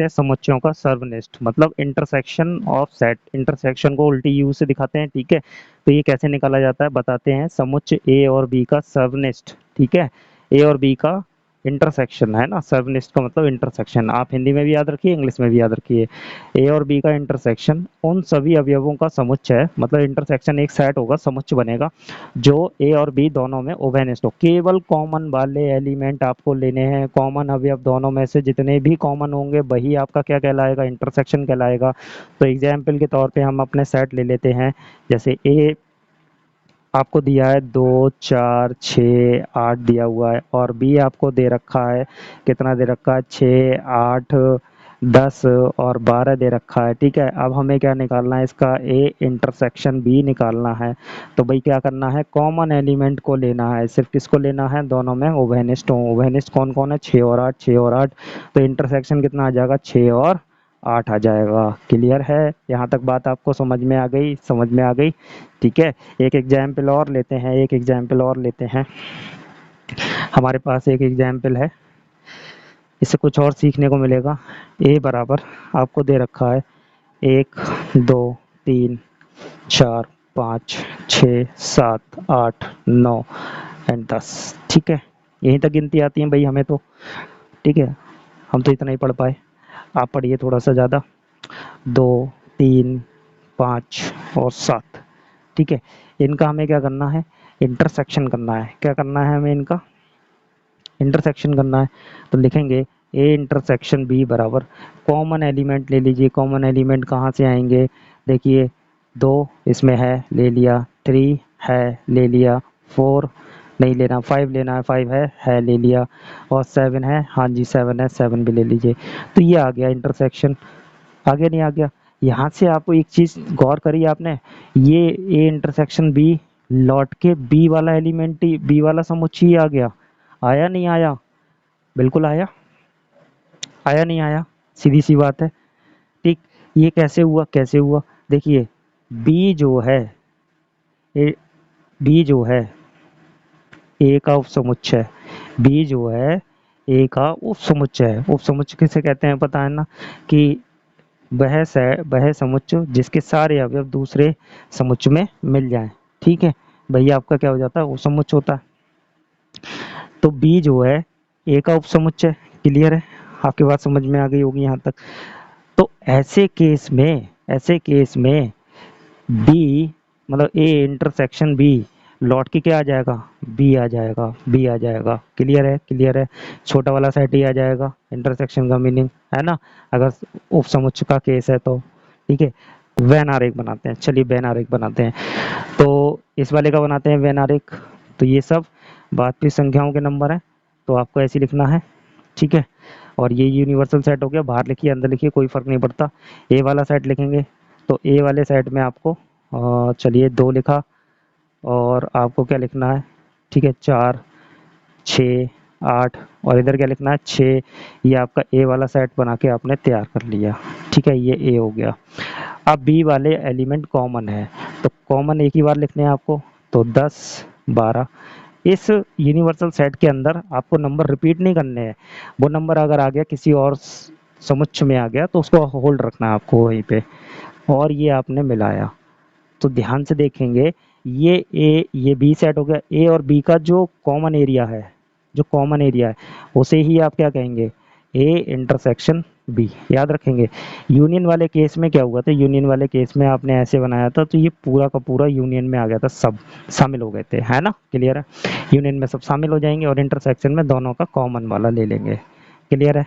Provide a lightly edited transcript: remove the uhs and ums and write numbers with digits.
हैं समुच्चयों का सर्वनिष्ठ, मतलब इंटरसेक्शन ऑफ सेट। इंटरसेक्शन को उल्टी यू से दिखाते हैं, ठीक है। तो ये कैसे निकाला जाता है बताते हैं। समुच्चय ए और बी का सर्वनिष्ठ, ठीक है, ए और बी का इंटरसेक्शन है ना, सर्वनिष्ठ का मतलब इंटरसेक्शन। आप हिंदी में भी याद रखिए, इंग्लिश में भी याद रखिए। ए और बी का इंटरसेक्शन उन सभी अवयवों का समुच्चय है, मतलब इंटरसेक्शन एक सेट होगा, समुच्चय बनेगा, जो ए और बी दोनों में उभयनिष्ठ हो। केवल कॉमन वाले एलिमेंट आपको लेने हैं, कॉमन अवयव दोनों में से जितने भी कॉमन होंगे वही आपका क्या कहलाएगा, इंटरसेक्शन कहलाएगा। तो एग्जाम्पल के तौर पे हम अपने सेट ले लेते हैं। जैसे ए आपको दिया है 2 4 6 8 दिया हुआ है, और बी आपको दे रखा है, कितना दे रखा है, 6 8 10 और 12 दे रखा है, ठीक है। अब हमें क्या निकालना है, इसका ए इंटरसेक्शन बी निकालना है। तो भाई क्या करना है, कॉमन एलिमेंट को लेना है। सिर्फ किसको लेना है, दोनों में उभयनिष्ठ हो। उभयनिष्ठ कौन कौन है, 6 और 8, 6 और 8। तो इंटरसेक्शन कितना आ जाएगा, 6 और 8 आ जाएगा। क्लियर है, यहाँ तक बात आपको समझ में आ गई, समझ में आ गई, ठीक है। एक एग्जाम्पल और लेते हैं, एक एग्जाम्पल और लेते हैं। हमारे पास एक एग्जाम्पल है, इससे कुछ और सीखने को मिलेगा। ए बराबर आपको दे रखा है 1 2 3 4 5 6 7 8 9 एंड 10, ठीक है। यहीं तक गिनती आती है भाई हमें तो, ठीक है। हम तो इतना ही पढ़ पाए, आप पढ़िए थोड़ा सा ज़्यादा। 2 3 5 और 7, ठीक है। इनका हमें क्या करना है, इंटरसेक्शन करना है। क्या करना है हमें, इनका इंटरसेक्शन करना है। तो लिखेंगे ए इंटरसेक्शन बी बराबर, कॉमन एलिमेंट ले लीजिए। कॉमन एलिमेंट कहाँ से आएंगे, देखिए 2 इसमें है, ले लिया। 3 है, ले लिया। 4 नहीं लेना, 5 लेना है, 5 है ले लिया। और 7 है, हाँ जी 7 है, 7 भी ले लीजिए। तो ये आ गया इंटरसेक्शन। आ गया नहीं आ गया। यहाँ से आप एक चीज गौर करिए आपने, ये ए इंटरसेक्शन बी लौट के बी वाला एलिमेंट ही, बी वाला समुच्चय ही आ गया। आया नहीं आया, बिल्कुल आया, आया नहीं आया, सीधी सी बात है, ठीक। ये कैसे हुआ, कैसे हुआ, देखिए बी जो है, ए, बी जो है ए का उपसमुच्चय, बी जो है ए का उपसमुच्चय है। उपसमुच्चय किसे कहते हैं पता है ना, कि वह समुच्चय जिसके सारे अवयव दूसरे समुच्चय में मिल जाएं, ठीक है। भैया आपका क्या हो जाता है, उपसमुच्चय होता है। तो बी जो है ए का उपसमुच्चय। क्लियर है, आपकी बात समझ में आ गई होगी यहाँ तक। तो ऐसे केस में बी मतलब ए इंटरसेक्शन बी लौट के क्या आ जाएगा, बी आ जाएगा, बी आ जाएगा। क्लियर है, क्लियर है। छोटा वाला सेट ही आ जाएगा इंटरसेक्शन का मीनिंग, है ना, अगर उप समुच्चय का केस है तो, ठीक है। वेन आरेख बनाते हैं, चलिए वेन आरेख बनाते हैं। तो इस वाले का बनाते हैं वेन आरेख। तो ये सब वास्तविक संख्याओं के नंबर हैं, तो आपको ऐसे लिखना है, ठीक है। और ये यूनिवर्सल सेट हो गया, बाहर लिखिए अंदर लिखिए कोई फर्क नहीं पड़ता। ए वाला सेट लिखेंगे, तो ए वाले सेट में आपको चलिए 2 लिखा, और आपको क्या लिखना है, ठीक है, 4 6 8, और इधर क्या लिखना है, 6। ये आपका ए वाला सेट बना के आपने तैयार कर लिया, ठीक है, ये ए हो गया। अब बी वाले एलिमेंट कॉमन है, तो कॉमन एक ही बार लिखने हैं आपको, तो 10 12। इस यूनिवर्सल सेट के अंदर आपको नंबर रिपीट नहीं करने हैं। वो नंबर अगर आ गया किसी और समुच्चय में आ गया तो उसको होल्ड रखना है आपको वहीं पे। और ये आपने मिलाया, तो ध्यान से देखेंगे, ये बी सेट हो गया। ए और बी का जो कॉमन एरिया है, जो कॉमन एरिया है उसे ही आप क्या कहेंगे, ए इंटरसेक्शन बी, याद रखेंगे। यूनियन वाले केस में क्या हुआ था, यूनियन वाले केस में आपने ऐसे बनाया था, तो ये पूरा का पूरा यूनियन में आ गया था, सब शामिल हो गए थे, है ना। क्लियर है, यूनियन में सब शामिल हो जाएंगे और इंटरसेक्शन में दोनों का कॉमन वाला ले लेंगे। क्लियर है।